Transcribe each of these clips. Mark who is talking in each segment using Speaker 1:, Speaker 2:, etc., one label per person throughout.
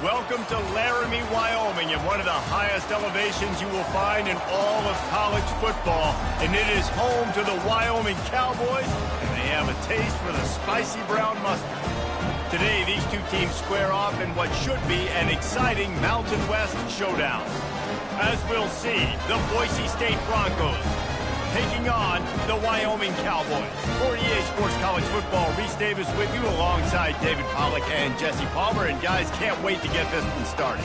Speaker 1: Welcome to Laramie, Wyoming, at one of the highest elevations you will find in all of college football. And it is home to the Wyoming Cowboys, and they have a taste for the spicy brown mustard. Today, these two teams square off in what should be an exciting Mountain West showdown. As we'll see, the Boise State Broncos taking on the Wyoming Cowboys. For EA Sports College Football, Reese Davis with you alongside David Pollack and Jesse Palmer. And guys, can't wait to get this one started.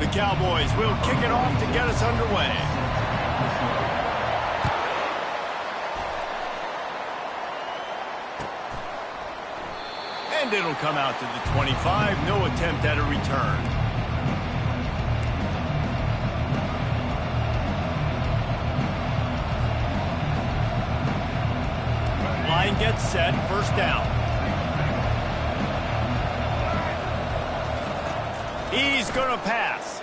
Speaker 1: The Cowboys will kick it off to get us underway. And it'll come out to the 25. No attempt at a return. Line gets set. First down. He's going to pass.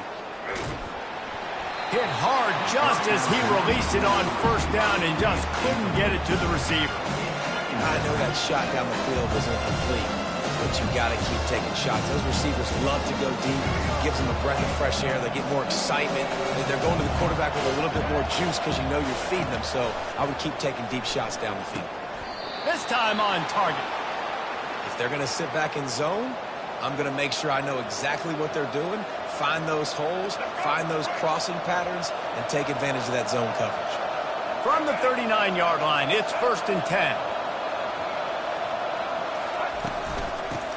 Speaker 1: Hit hard just as he released it on first down and just couldn't get it to the receiver.
Speaker 2: I know that shot down the field was incomplete, but you got to keep taking shots. Those receivers love to go deep. It gives them a breath of fresh air. They get more excitement. They're going to the quarterback with a little bit more juice because you know you're feeding them. So I would keep taking deep shots down the field.
Speaker 1: This time on target.
Speaker 2: If they're going to sit back in zone, I'm going to make sure I know exactly what they're doing, find those holes, find those crossing patterns, and take advantage of that zone coverage.
Speaker 1: From the 39-yard line, it's 1st and 10.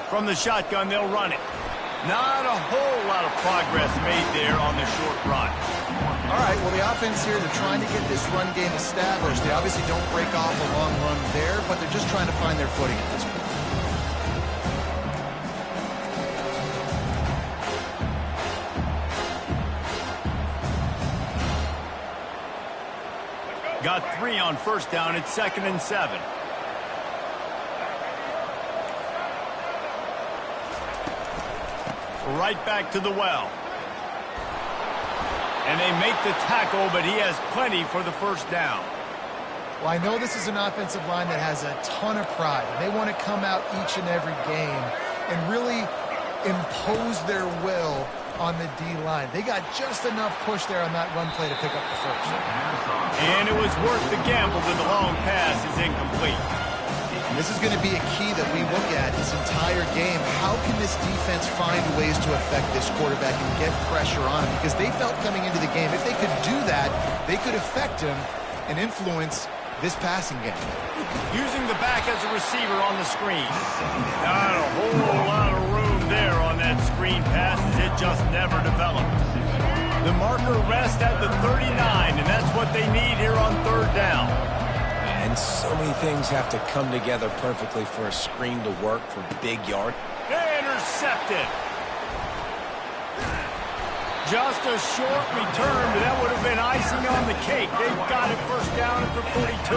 Speaker 1: From the shotgun, they'll run it. Not a whole lot of progress made there on the short run.
Speaker 3: All right, well, the offense here, they're trying to get this run game established. They obviously don't break off a long run there, but they're just trying to find their footing at this point.
Speaker 1: Got 3 on first down. It's 2nd and 7. Right back to the well. And they make the tackle, but he has plenty for the first down.
Speaker 3: Well, I know this is an offensive line that has a ton of pride. They want to come out each and every game and really impose their will on the D-line. They got just enough push there on that run play to pick up the first.
Speaker 1: And it was worth the gamble, but the long pass is incomplete.
Speaker 3: And this is going to be a key that we look at this entire game. How can this defense find ways to affect this quarterback and get pressure on him? Because they felt coming into the game, if they could do that, they could affect him and influence this passing game.
Speaker 1: Using the back as a receiver on the screen. Not a whole lot of room there on that screen pass as it just never developed. The marker rests at the 39, and that's what they need here on 3rd down.
Speaker 2: And so many things have to come together perfectly for a screen to work for big yard.
Speaker 1: Intercepted. Just a short return, but that would have been icing on the cake. They've got it first down at the 42.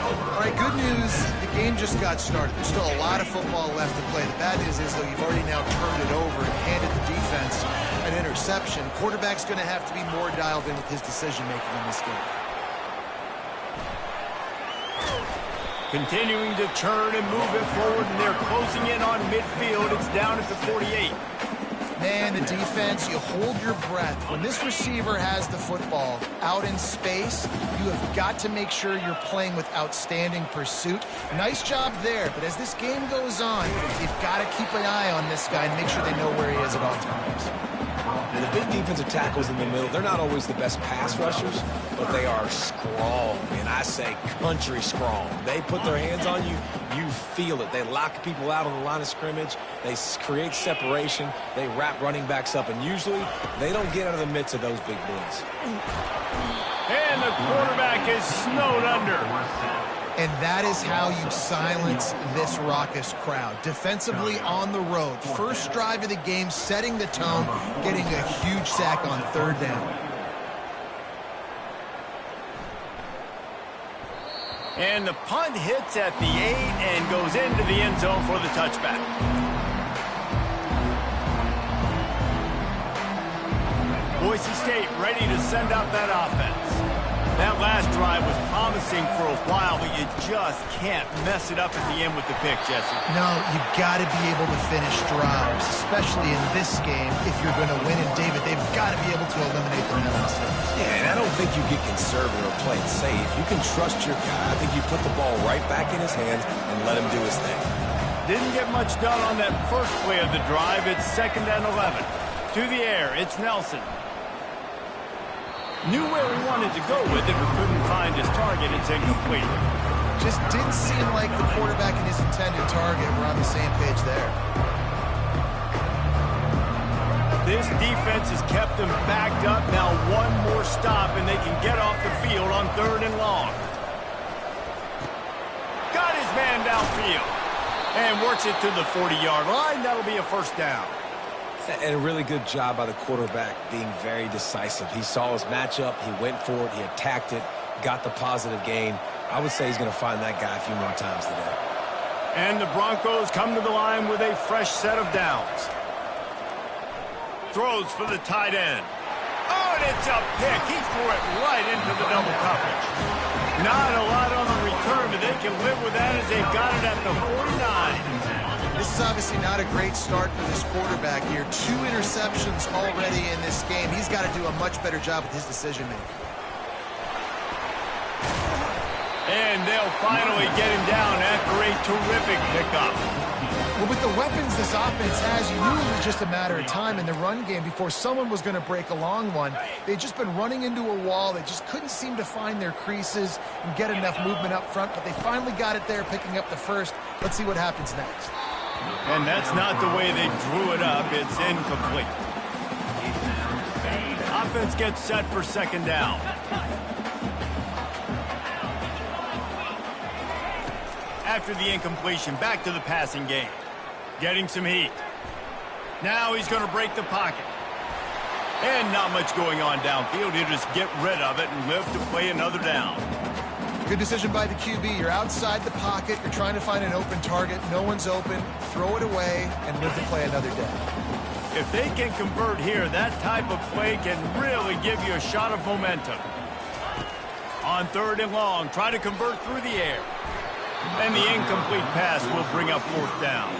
Speaker 3: All right, good news. The game just got started. There's still a lot of football left to play. The bad news is, though, you've already now turned it over and handed the defense an interception. Quarterback's going to have to be more dialed in with his decision-making in this game.
Speaker 1: Continuing to turn and move it forward, and they're closing in on midfield. It's down at the 48.
Speaker 3: Man, the defense, you hold your breath. When this receiver has the football out in space, you have got to make sure you're playing with outstanding pursuit. Nice job there, but as this game goes on, you've got to keep an eye on this guy and make sure they know where he is at all times.
Speaker 2: The big defensive tackles in the middle, they're not always the best pass rushers, but they are strong, and I say country strong. They put their hands on you, you feel it. They lock people out on the line of scrimmage. They create separation. They wrap running backs up, and usually they don't get out of the midst of those big boys.
Speaker 1: And the quarterback is snowed under.
Speaker 3: And that is how you silence this raucous crowd. Defensively on the road. First drive of the game, setting the tone, getting a huge sack on 3rd down.
Speaker 1: And the punt hits at the 8 and goes into the end zone for the touchback. Boise State ready to send out that offense. That last drive was promising for a while, but you just can't mess it up at the end with the pick, Jesse.
Speaker 3: No, you've got to be able to finish drives, especially in this game if you're going to win. And, David, they've got to be able to eliminate the penalties.
Speaker 2: Yeah, and I don't think you get conservative or play it safe. You can trust your guy. I think you put the ball right back in his hands and let him do his thing.
Speaker 1: Didn't get much done on that first play of the drive. It's 2nd and 11. To the air, it's Nelson. Knew where he wanted to go with it, but couldn't find his target. It's incomplete.
Speaker 3: Just didn't seem like the quarterback and his intended target were on the same page there.
Speaker 1: This defense has kept them backed up. Now one more stop, and they can get off the field on 3rd and long. Got his man downfield. And works it to the 40-yard line. That'll be a first down.
Speaker 2: And a really good job by the quarterback being very decisive. He saw his matchup, he went for it, he attacked it, got the positive gain. I would say he's going to find that guy a few more times today.
Speaker 1: And the Broncos come to the line with a fresh set of downs. Throws for the tight end. Oh, and it's a pick. He threw it right into the double coverage. Not a lot on the return, but they can live with that as they've got it at the 49.
Speaker 3: This is obviously not a great start for this quarterback here. 2 interceptions already in this game. He's got to do a much better job with his decision-making.
Speaker 1: And they'll finally get him down after a terrific pickup.
Speaker 3: Well, with the weapons this offense has, you knew it was just a matter of time in the run game before someone was going to break a long one. They'd just been running into a wall. They just couldn't seem to find their creases and get enough movement up front, but they finally got it there, picking up the first. Let's see what happens next.
Speaker 1: And that's not the way they drew it up. It's incomplete. Offense gets set for 2nd down. After the incompletion, back to the passing game. Getting some heat. Now he's going to break the pocket. And not much going on downfield. He'll just get rid of it and live to play another down.
Speaker 3: Good decision by the QB. You're outside the pocket. You're trying to find an open target. No one's open. Throw it away and live to play another day.
Speaker 1: If they can convert here, that type of play can really give you a shot of momentum. On 3rd and long, try to convert through the air. And the incomplete pass will bring up 4th down.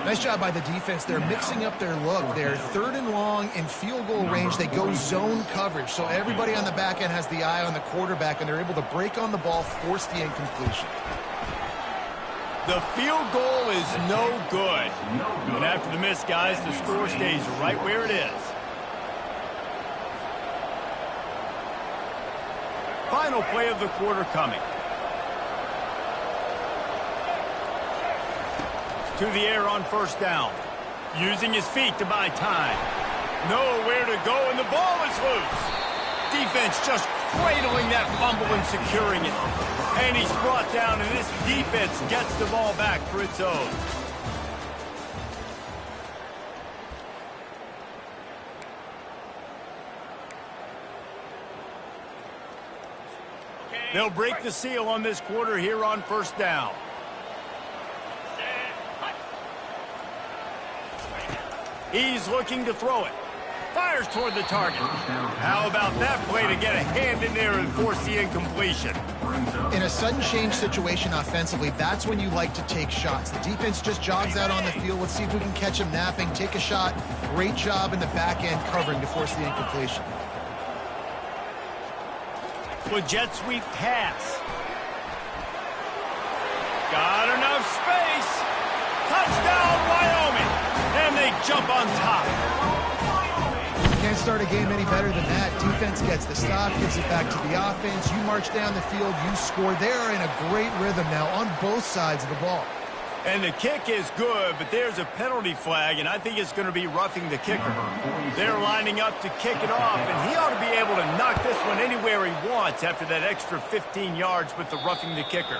Speaker 3: Nice job by the defense. They're mixing up their look. They're 3rd and long in field goal range. They go zone coverage. So everybody on the back end has the eye on the quarterback, and they're able to break on the ball, force the incompletion.
Speaker 1: The field goal is no good. And after the miss, guys, the score stays right where it is. Final play of the quarter coming. To the air on 1st down. Using his feet to buy time. Nowhere to go, and the ball is loose. Defense just cradling that fumble and securing it. And he's brought down, and this defense gets the ball back for its own. They'll break the seal on this quarter here on 1st down. He's looking to throw it. Fires toward the target. How about that play to get a hand in there and force the incompletion?
Speaker 3: In a sudden change situation offensively, that's when you like to take shots. The defense just jogs out on the field. Let's see if we can catch him napping. Take a shot. Great job in the back end covering to force the incompletion.
Speaker 1: With jet sweep pass. Got enough space. Touchdown, Wyoming. And they jump on top.
Speaker 3: Can't start a game any better than that. Defense gets the stop, gives it back to the offense. You march down the field, you score. They are in a great rhythm now on both sides of the ball.
Speaker 1: And the kick is good, but there's a penalty flag, and I think it's going to be roughing the kicker. They're lining up to kick it off, and he ought to be able to knock this one anywhere he wants after that extra 15 yards with the roughing the kicker.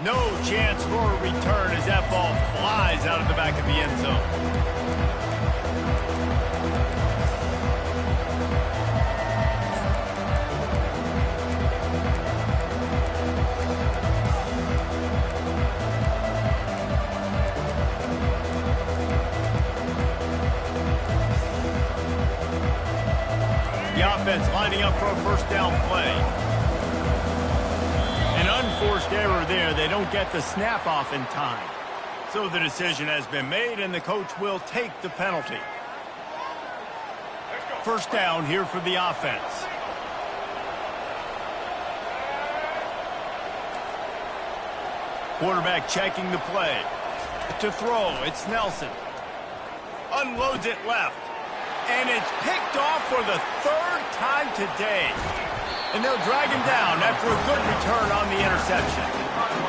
Speaker 1: No chance for a return as that ball flies out of the back of the end zone. The offense lining up for a 1st down play. forced error there. They don't get the snap off in time. So the decision has been made, and the coach will take the penalty. First down here for the offense. Quarterback checking the play. To throw, it's Nelson. Unloads it left. And it's picked off for the third time today. And they'll drag him down after a good return on the interception.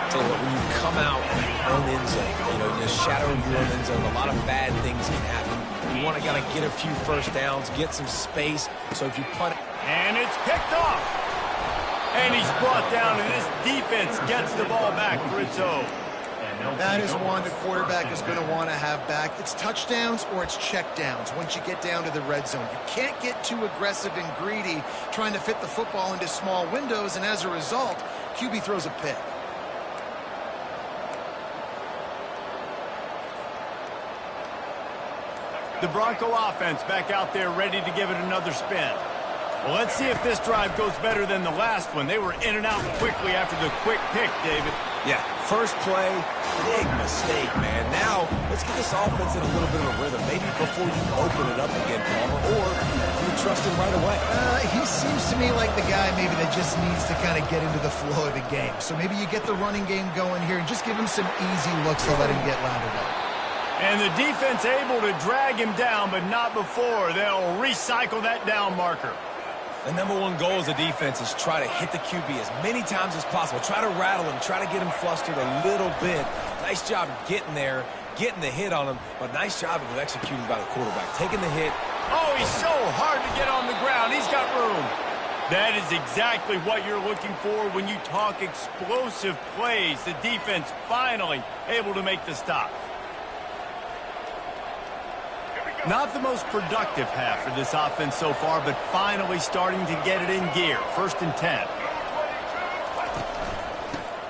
Speaker 2: Tell you what, when you come out in your own end zone, you know, in the shadow of your own end zone, a lot of bad things can happen. You want to kind of get a few first downs, get some space. So if you punt it.
Speaker 1: And it's picked off. And he's brought down, and this defense gets the ball back for its own.
Speaker 3: That is one the quarterback is going to want to have back. It's touchdowns or it's checkdowns once you get down to the red zone. You can't get too aggressive and greedy trying to fit the football into small windows, and as a result, QB throws a pick.
Speaker 1: The Bronco offense back out there ready to give it another spin. Well, let's see if this drive goes better than the last one. They were in and out quickly after the quick pick, David.
Speaker 2: Yeah, first play, big mistake, man. Now, let's get this offense in a little bit of a rhythm. Maybe before you open it up again, Palmer, or you trust him right away.
Speaker 3: He seems to me like the guy maybe that just needs to kind of get into the flow of the game. So maybe you get the running game going here and just give him some easy looks to let him get lathered up.
Speaker 1: And the defense able to drag him down, but not before. They'll recycle that down marker.
Speaker 2: The number one goal as a defense is try to hit the QB as many times as possible. Try to rattle him, try to get him flustered a little bit. Nice job getting there, getting the hit on him, but nice job of executing by the quarterback. Taking the hit.
Speaker 1: Oh, he's so hard to get on the ground. He's got room. That is exactly what you're looking for when you talk explosive plays. The defense finally able to make the stop. Not the most productive half for this offense so far, but finally starting to get it in gear. First and 10.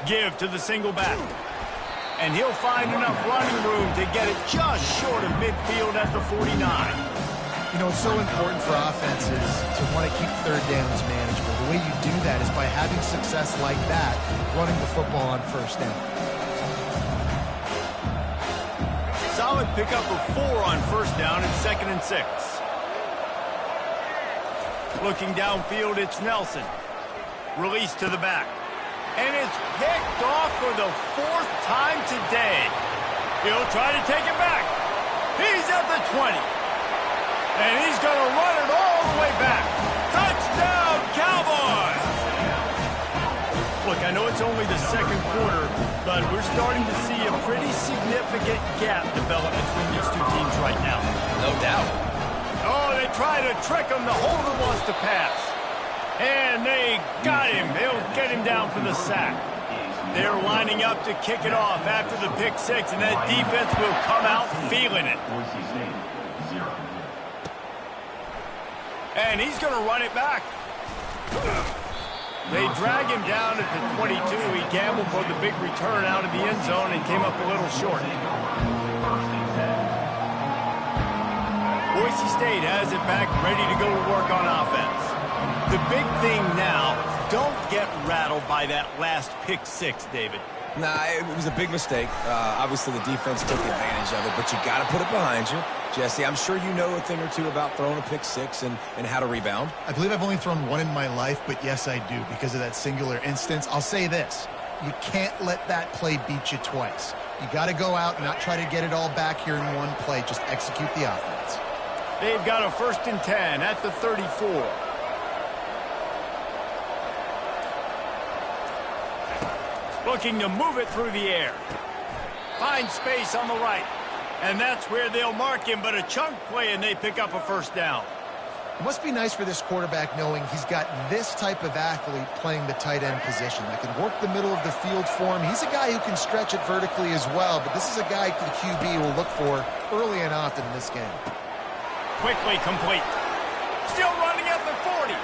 Speaker 1: Give to the single back. And he'll find enough running room to get it just short of midfield at the 49.
Speaker 3: You know, it's so important for offenses to want to keep third downs manageable. The way you do that is by having success like that, running the football on first down.
Speaker 1: Solid pickup of 4 on first down and 2nd and 6. Looking downfield, it's Nelson. Release to the back. And it's picked off for the 4th time today. He'll try to take it back. He's at the 20. And he's going to run it all the way back. Touchdown, Cowboys! Look, I know it's only the second quarter, but we're starting to see a pretty significant gap develop between these two teams right now.
Speaker 2: No doubt.
Speaker 1: Oh, they try to trick him. The holder wants to pass. And they got him. They'll get him down for the sack. They're lining up to kick it off after the pick six, and that defense will come out feeling it. And he's going to run it back. They drag him down at the 22. He gambled for the big return out of the end zone and came up a little short. Boise State has it back, ready to go to work on offense. The big thing now, don't get rattled by that last pick six, David.
Speaker 2: Nah, it was a big mistake. Obviously, the defense took advantage of it, but you got to put it behind you. Jesse, I'm sure you know a thing or two about throwing a pick six and how to rebound.
Speaker 3: I believe I've only thrown one in my life, but yes, I do because of that singular instance. I'll say this. You can't let that play beat you twice. You got to go out and not try to get it all back here in one play. Just execute the offense.
Speaker 1: They've got a 1st and 10 at the 34. Looking to move it through the air. Find space on the right. And that's where they'll mark him, but a chunk play, and they pick up a 1st down.
Speaker 3: It must be nice for this quarterback knowing he's got this type of athlete playing the tight end position that can work the middle of the field for him. He's a guy who can stretch it vertically as well, but this is a guy the QB will look for early and often in this game.
Speaker 1: Quickly complete. Still running at the 40.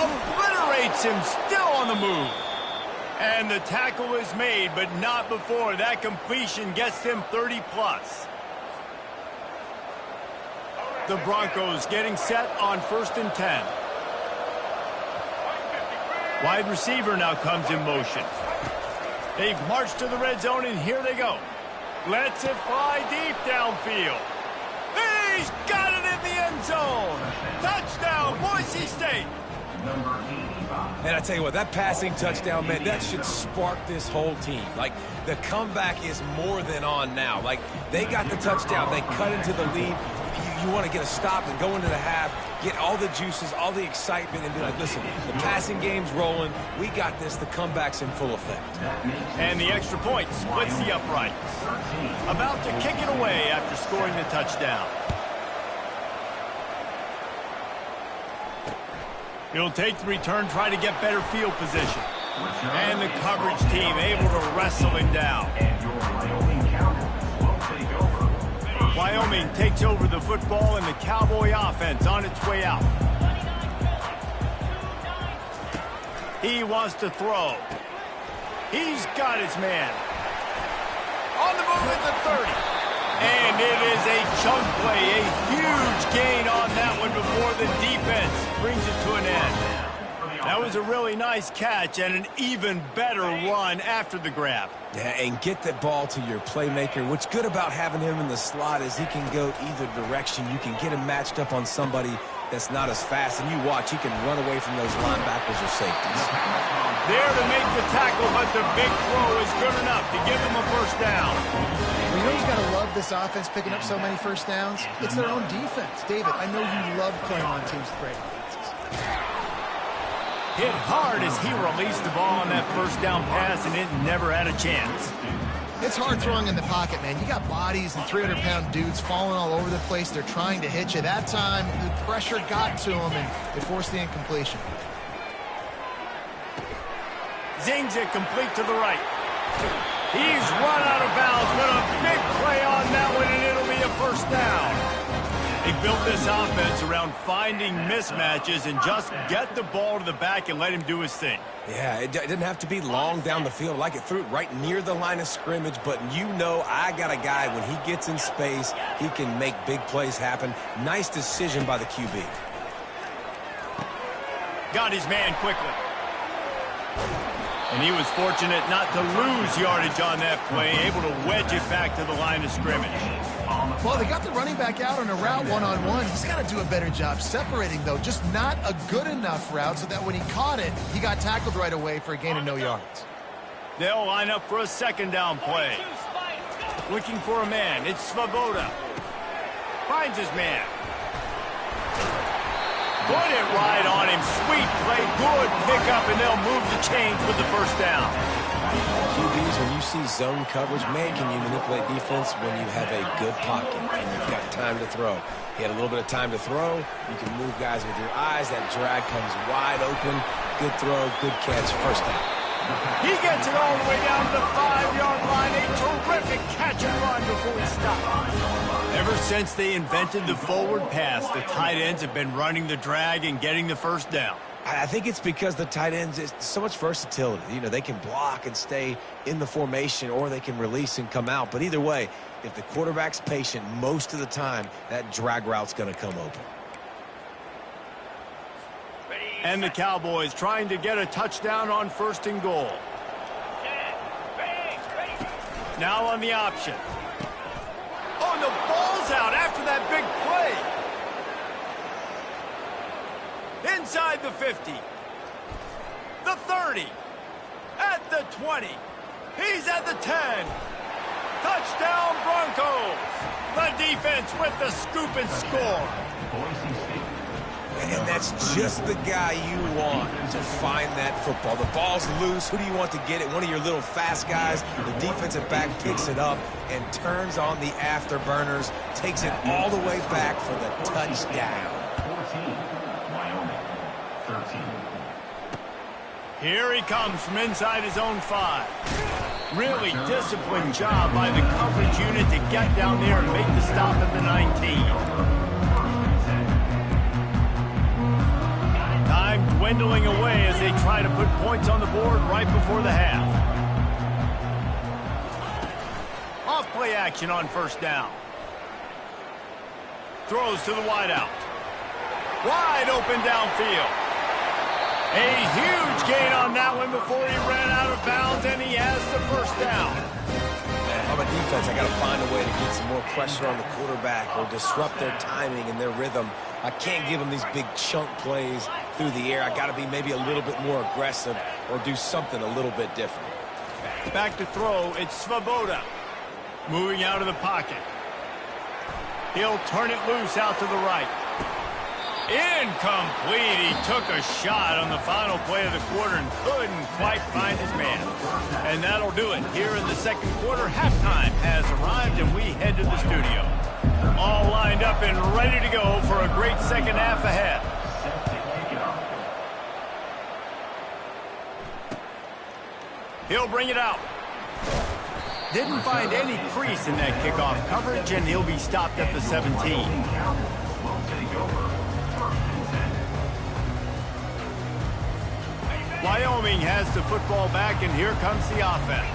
Speaker 1: Obliterates him, still on the move. And the tackle is made, but not before that completion gets them 30+. The Broncos getting set on 1st and 10. Wide receiver now comes in motion. They've marched to the red zone, and here they go. Lets it fly deep downfield. He's got it in the end zone. Touchdown, Boise State.
Speaker 2: And I tell you what, that passing touchdown, man, that should spark this whole team. Like, the comeback is more than on now. Like, they got the touchdown. They cut into the lead. You want to get a stop and go into the half, get all the juices, all the excitement, and be like, listen, the passing game's rolling. We got this. The comeback's in full effect.
Speaker 1: And the extra point splits the uprights. About to kick it away after scoring the touchdown. He'll take the return, try to get better field position. And the coverage team able to wrestle him down. Wyoming takes over the football, and the Cowboy offense on its way out. He wants to throw. He's got his man. On the move at the 30. And it is a chunk play, a huge gain on that one before the defense brings it to an end. That was a really nice catch and an even better run after the grab.
Speaker 2: Yeah, and get the ball to your playmaker. What's good about having him in the slot is he can go either direction. You can get him matched up on somebody that's not as fast, and you watch, he can run away from those linebackers or safeties.
Speaker 1: There to make the tackle, but the big throw is good enough to give them a first down.
Speaker 3: Well, you know who's got to love this offense picking up so many first downs? It's their own defense. David, I know you love playing on teams with great offenses.
Speaker 1: Hit hard as he released the ball on that first down pass, and it never had a chance.
Speaker 3: It's hard throwing in the pocket, man. You got bodies and 300-pound dudes falling all over the place. They're trying to hit you. That time, the pressure got to him, and it forced the incompletion.
Speaker 1: Zings it complete to the right. He's run out of bounds, but a big play on that one, and it'll be a first down. He built this offense around finding mismatches and just get the ball to the back and let him do his thing.
Speaker 2: Yeah, it didn't have to be long down the field. Like it threw it right near the line of scrimmage, but you know I got a guy, when he gets in space, he can make big plays happen. Nice decision by the QB.
Speaker 1: Got his man quickly. And he was fortunate not to lose yardage on that play, able to wedge it back to the line of scrimmage.
Speaker 3: Well, they got the running back out on a route one-on-one. He's got to do a better job separating, though. Just not a good enough route so that when he caught it, he got tackled right away for a gain of no yards.
Speaker 1: They'll line up for a second down play. Looking for a man. It's Svoboda. Finds his man. Put it right on him. Sweet play. Good pickup, and they'll move the chains with the first down.
Speaker 2: QBs, when you see zone coverage, man, can you manipulate defense when you have a good pocket and you've got time to throw. He had a little bit of time to throw. You can move guys with your eyes. That drag comes wide open. Good throw, good catch, first down.
Speaker 1: He gets it all the way down to the 5-yard line. A terrific catch and run before he stopped. Ever since they invented the forward pass, the tight ends have been running the drag and getting the first down.
Speaker 2: I think it's because the tight ends is so much versatility. You know, they can block and stay in the formation, or they can release and come out. But either way, if the quarterback's patient, most of the time, that drag route's going to come open.
Speaker 1: And the Cowboys trying to get a touchdown on 1st and goal. Now on the option. Oh, and the ball's out after that big play. Inside the 50. The 30. At the 20. He's at the 10. Touchdown Broncos. The defense with the scoop and score.
Speaker 2: And that's just the guy you want to find that football. The ball's loose. Who do you want to get it? One of your little fast guys. The defensive back picks it up and turns on the afterburners, takes it all the way back for the touchdown.
Speaker 4: 14, Wyoming, 13.
Speaker 1: Here he comes from inside his own 5. Really disciplined job by the coverage unit to get down there and make the stop at the 19. Time dwindling away as they try to put points on the board right before the half. Off play action on 1st down. Throws to the wideout. Wide open downfield. A huge gain on that one before he ran out of bounds, and he has the first down.
Speaker 2: On a defense, I got to find a way to get some more pressure on the quarterback or disrupt their timing and their rhythm. I can't give them these big chunk plays through the air. I got to be maybe a little bit more aggressive or do something a little bit different.
Speaker 1: Back to throw, it's Svoboda. Moving out of the pocket. He'll turn it loose out to the right. Incomplete. He took a shot on the final play of the quarter and couldn't quite find his man. And that'll do it. Here in the second quarter, halftime has arrived, and we head to the studio. All lined up and ready to go for a great second half ahead. He'll bring it out. Didn't find any crease in that kickoff coverage, and he'll be stopped at the 17. Wyoming has the football back, and here comes the offense.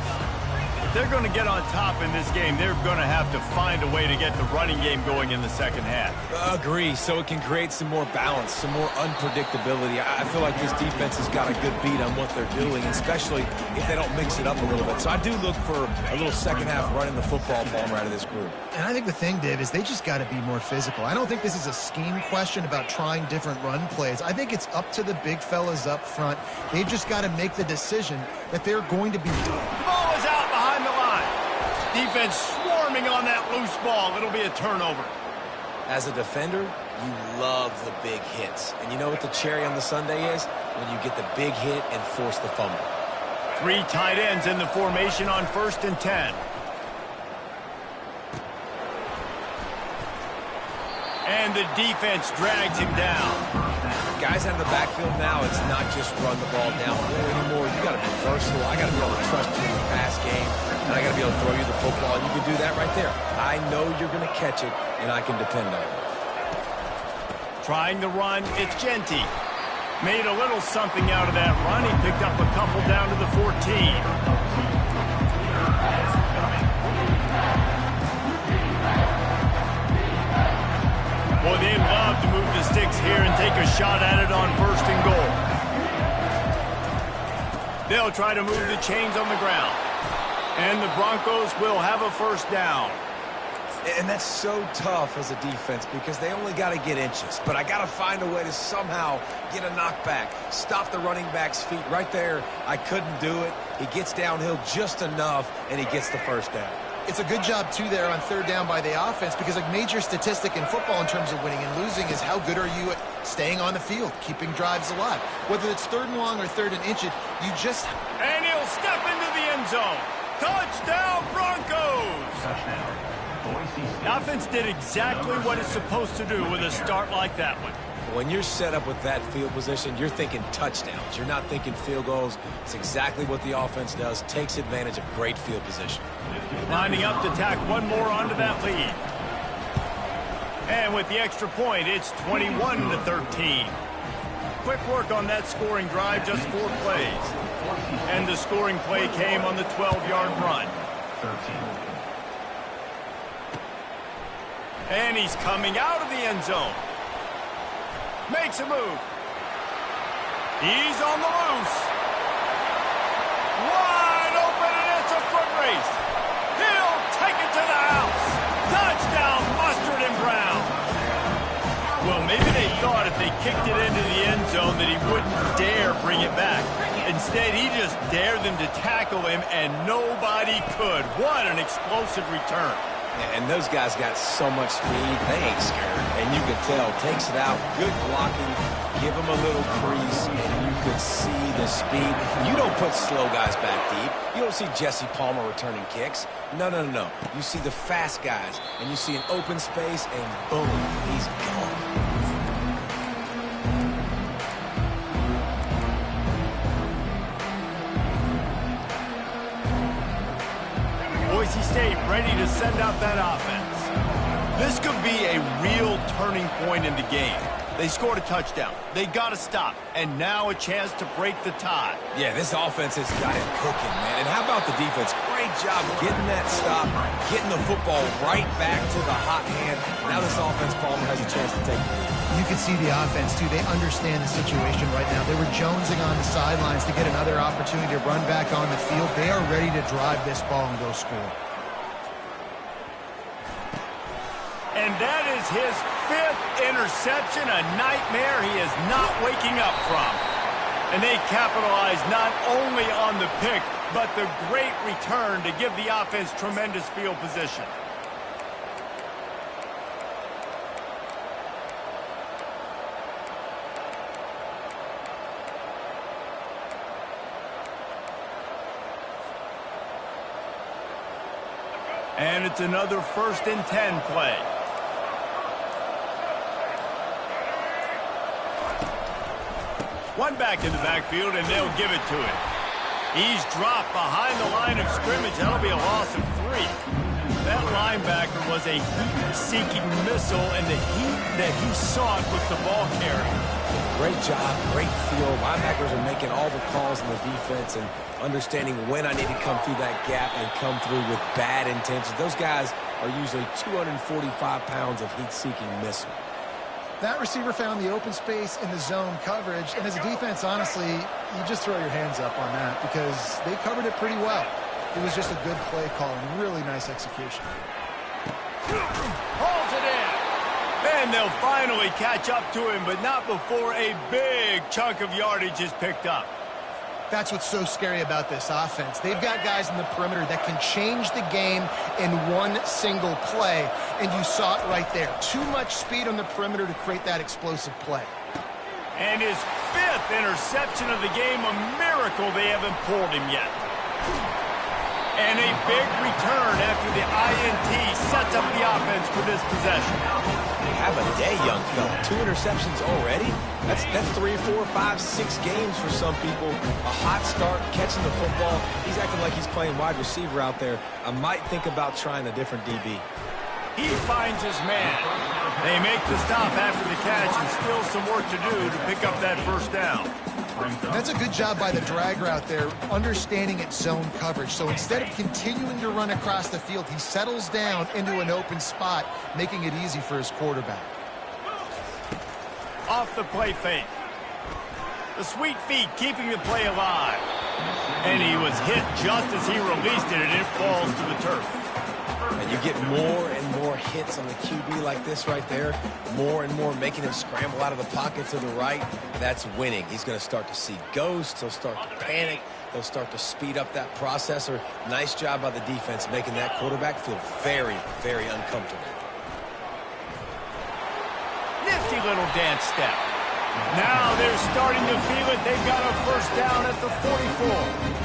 Speaker 1: If they're going to get on top in this game, they're going to have to find a way to get the running game going in the second half.
Speaker 2: Agree, so it can create some more balance, some more unpredictability. I feel like this defense has got a good beat on what they're doing, especially if they don't mix it up a little bit. So I do look for a little second half running the football ball right of this group.
Speaker 3: And I think the thing, Dave, is they just got to be more physical. I don't think this is a scheme question about trying different run plays. I think it's up to the big fellas up front. They've just got to make the decision that they're going to be...
Speaker 1: The ball is out behind the line. Defense swarming on that loose ball. It'll be a turnover.
Speaker 2: As a defender, you love the big hits. And you know what the cherry on the sundae is? When you get the big hit and force the fumble.
Speaker 1: 3 tight ends in the formation on 1st and 10. And the defense drags him down.
Speaker 2: Guys out of the backfield now, it's not just run the ball downfield anymore. You got to be versatile. I got to be able to trust you in the pass game, and I got to be able to throw you the football. And you can do that right there. I know you're going to catch it, and I can depend on it.
Speaker 1: Trying the run, it's Genty. Made a little something out of that run. He picked up a couple down to the 14. Well, they'd love to move the sticks here and take a shot at it on 1st and goal. They'll try to move the chains on the ground. And the Broncos will have a 1st down.
Speaker 2: And that's so tough as a defense because they only got to get inches. But I got to find a way to somehow get a knockback, stop the running back's feet right there. I couldn't do it. He gets downhill just enough, and he gets the 1st down.
Speaker 3: It's a good job, too, there on 3rd down by the offense because a major statistic in football in terms of winning and losing is how good are you at staying on the field, keeping drives alive. Whether it's 3rd and long or 3rd and inch, you just...
Speaker 1: And he'll step into the end zone. Touchdown, Broncos!
Speaker 4: Touchdown.
Speaker 1: The offense did exactly what it's supposed to do with a start like that one.
Speaker 2: When you're set up with that field position, you're thinking touchdowns. You're not thinking field goals. It's exactly what the offense does. Takes advantage of great field position.
Speaker 1: Lining up to tack one more onto that lead. And with the extra point, it's 21-13. Quick work on that scoring drive, just 4 plays. And the scoring play came on the 12-yard run.
Speaker 4: 13.
Speaker 1: And he's coming out of the end zone. Makes a move. He's on the loose. Wide open, and it's a foot race. He'll take it to the house. Touchdown, Mustard and Brown. Well, maybe they thought if they kicked it into the end zone that he wouldn't dare bring it back. Instead, he just dared them to tackle him, and nobody could. What an explosive return.
Speaker 2: And those guys got so much speed, they ain't scared. And you could tell, takes it out, good blocking, give him a little crease, and you could see the speed. You don't put slow guys back deep. You don't see Jesse Palmer returning kicks. No. You see the fast guys, and you see an open space, and boom, he's gone.
Speaker 1: Boise State ready to send out that offense. This could be a real turning point in the game. They scored a touchdown. They got to stop. And now a chance to break the tie.
Speaker 2: Yeah, this offense has got it cooking, man. And how about the defense? Great job getting that stop, getting the football right back to the hot hand. Now this offense, Palmer, has a chance to take the lead.
Speaker 3: You can see the offense, too. They understand the situation right now. They were jonesing on the sidelines to get another opportunity to run back on the field. They are ready to drive this ball and go score.
Speaker 1: And that is his 5th interception, a nightmare he is not waking up from. And they capitalize not only on the pick, but the great return to give the offense tremendous field position. And it's another 1st and 10 play. One back in the backfield, and they'll give it to him. He's dropped behind the line of scrimmage. That'll be a loss of 3. That linebacker was a heat-seeking missile, and the heat that he sought was the ball carrier.
Speaker 2: Great job, great feel. Linebackers are making all the calls in the defense and understanding when I need to come through that gap and come through with bad intentions. Those guys are usually 245 pounds of heat-seeking missile.
Speaker 3: That receiver found the open space in the zone coverage, and as a defense, honestly, you just throw your hands up on that because they covered it pretty well. It was just a good play call and really nice execution.
Speaker 1: Holds it in. And they'll finally catch up to him, but not before a big chunk of yardage is picked up.
Speaker 3: That's what's so scary about this offense. They've got guys in the perimeter that can change the game in one single play, and you saw it right there. Too much speed on the perimeter to create that explosive play.
Speaker 1: And his 5th interception of the game, a miracle they haven't pulled him yet. And a big return after the INT sets up the offense for this possession.
Speaker 2: Have a day, young fella. 2 interceptions already? That's 3, 4, 5, 6 games for some people. A hot start, catching the football. He's acting like he's playing wide receiver out there. I might think about trying a different DB.
Speaker 1: He finds his man. They make the stop after the catch and still some work to do to pick up that 1st down.
Speaker 3: That's a good job by the drag route there, understanding its zone coverage. So instead of continuing to run across the field, he settles down into an open spot, making it easy for his quarterback.
Speaker 1: Off the play fake. The sweet feet keeping the play alive. And he was hit just as he released it, and it falls to the turf.
Speaker 2: And you get more and more hits on the QB like this right there. More and more making him scramble out of the pocket to the right. That's winning. He's going to start to see ghosts. He'll start to panic. He'll start to speed up that processor. Nice job by the defense making that quarterback feel very, very uncomfortable.
Speaker 1: Nifty little dance step. Now they're starting to feel it. They've got a 1st down at the 44.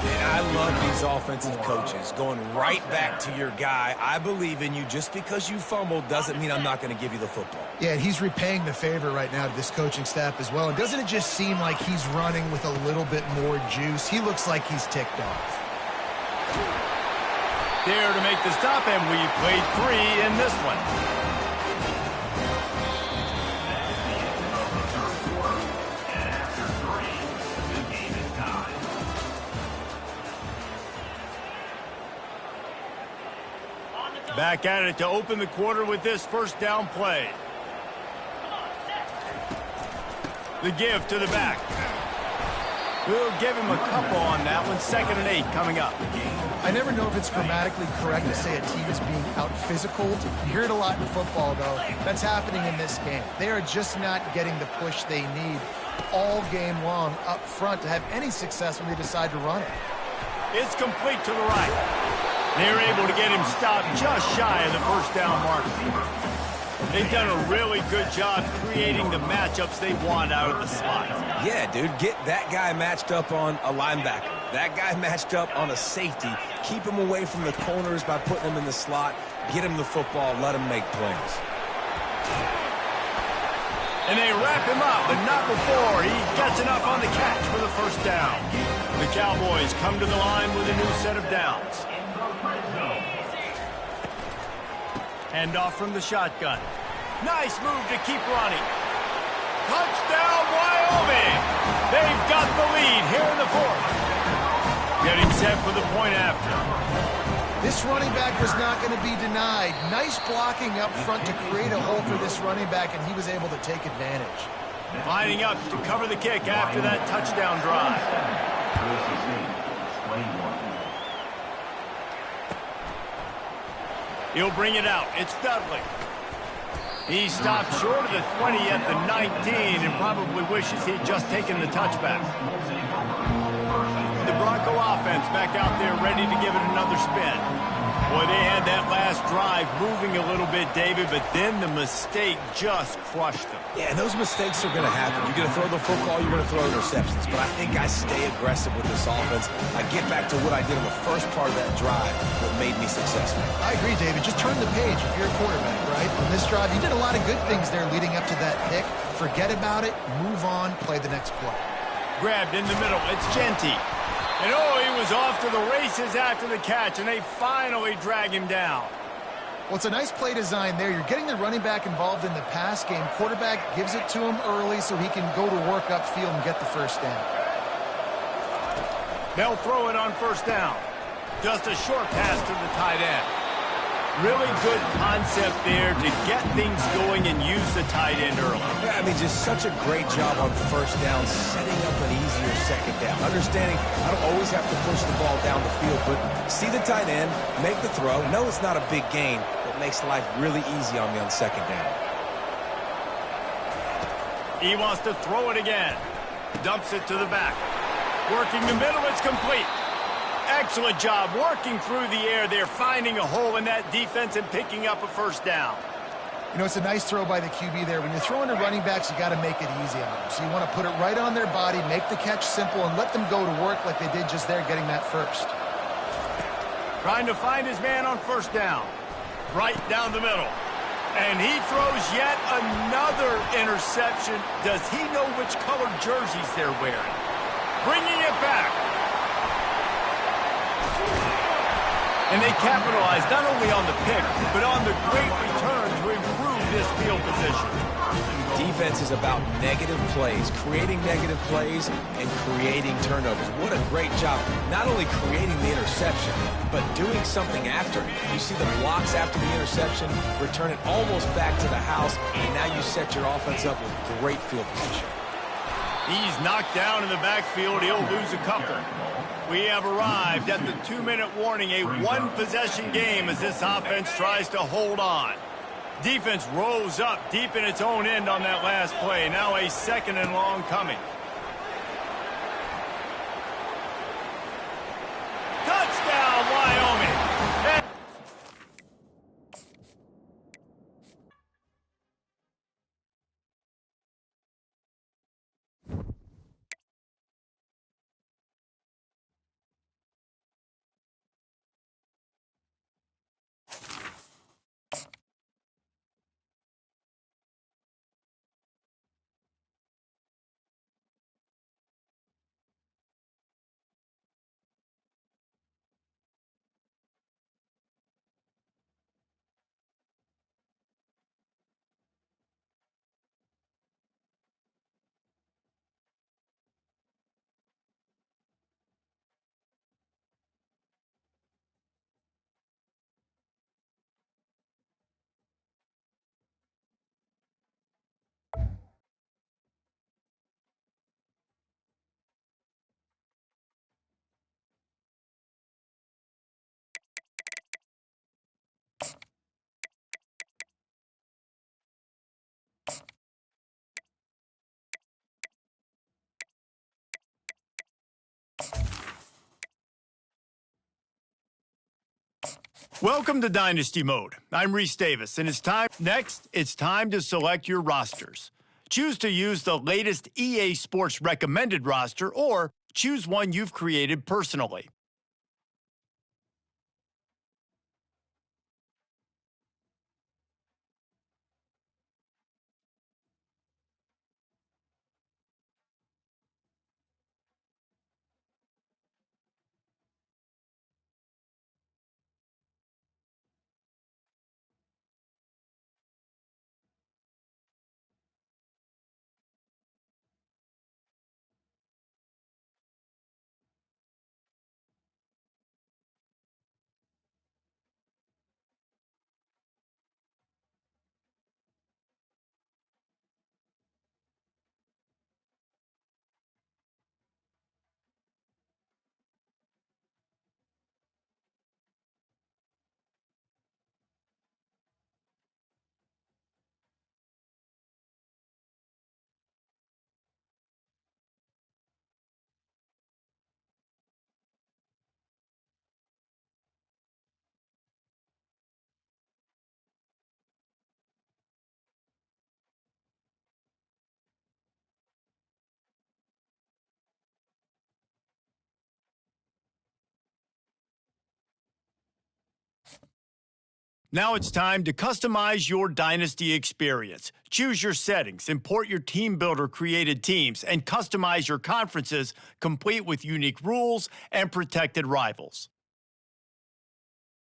Speaker 2: And I love these offensive coaches going right back to your guy. I believe in you. Just because you fumbled doesn't mean I'm not going to give you the football.
Speaker 3: Yeah, he's repaying the favor right now to this coaching staff as well. And doesn't it just seem like he's running with a little bit more juice? He looks like he's ticked off.
Speaker 1: There to make the stop, and we played 3 in this one. Back at it to open the quarter with this 1st down play. The give to the back. We'll give him a couple on that one. 2nd and 8 coming up.
Speaker 3: I never know if it's grammatically correct to say a team is being out-physicaled. You hear it a lot in football, though. That's happening in this game. They are just not getting the push they need all game long up front to have any success when they decide to run it.
Speaker 1: It's complete to the right. They're able to get him stopped just shy of the 1st down mark. They've done a really good job creating the matchups they want out of the slot.
Speaker 2: Yeah, dude, get that guy matched up on a linebacker. That guy matched up on a safety. Keep him away from the corners by putting him in the slot. Get him the football. Let him make plays.
Speaker 1: And they wrap him up, but not before he gets enough on the catch for the 1st down. The Cowboys come to the line with a new set of downs. Hand off from the shotgun. Nice move to keep running. Touchdown, Wyoming! They've got the lead here in the fourth. Getting set for the point after.
Speaker 3: This running back was not going to be denied. Nice blocking up front to create a hole for this running back, and he was able to take advantage.
Speaker 1: Lining up to cover the kick after that touchdown drive. He'll bring it out. It's Dudley. He stopped short of the 20 at the 19 and probably wishes he'd just taken the touchback. The Bronco offense back out there ready to give it another spin. Boy, they had that last drive moving a little bit, David, but then the mistake just crushed them.
Speaker 2: Yeah, and those mistakes are going to happen. You're going to throw the football, you're going to throw interceptions. But I think I stay aggressive with this offense. I get back to what I did on the first part of that drive that made me successful.
Speaker 3: I agree, David. Just turn the page if you're a quarterback, right? On this drive, you did a lot of good things there leading up to that pick. Forget about it, move on, play the next play.
Speaker 1: Grabbed in the middle. It's Genty. And oh, he was off to the races after the catch, and they finally drag him down.
Speaker 3: Well, it's a nice play design there. You're getting the running back involved in the pass game. Quarterback gives it to him early so he can go to work upfield and get the first down.
Speaker 1: They'll throw it on first down. Just a short pass to the tight end. Really good concept there to get things going and use the tight end early.
Speaker 2: Yeah, I mean, just such a great job on first down, setting up an easier second down. Understanding I don't always have to push the ball down the field, but see the tight end, make the throw. No, it's not a big gain, but makes life really easy on me on second down.
Speaker 1: He wants to throw it again. Dumps it to the back. Working the middle, it's complete. Excellent job working through the air there, finding a hole in that defense and picking up a first down.
Speaker 3: You know, it's a nice throw by the QB there. When you're throwing to running backs, you got to make it easy on them. So you want to put it right on their body, make the catch simple, and let them go to work like they did just there, getting that first.
Speaker 1: Trying to find his man on first down. Right down the middle. And he throws yet another interception. Does he know which colored jerseys they're wearing? Bringing it back. And they capitalized not only on the pick, but on the great return to improve this field position.
Speaker 2: Defense is about negative plays, creating negative plays, and creating turnovers. What a great job, not only creating the interception, but doing something after it. You see the blocks after the interception, return it almost back to the house, and now you set your offense up with great field position.
Speaker 1: He's knocked down in the backfield. He'll lose a couple. We have arrived at the 2-minute warning, a one-possession game as this offense tries to hold on. Defense rose up deep in its own end on that last play. Now a second and long coming. Touchdown, Wyoming! Welcome to Dynasty Mode. I'm Reese Davis, and it's time to select your rosters. Choose to use the latest EA Sports recommended roster, or choose one you've created personally. Now it's time to customize your Dynasty experience. Choose your settings, import your team builder created teams, and customize your conferences complete with unique rules and protected rivals.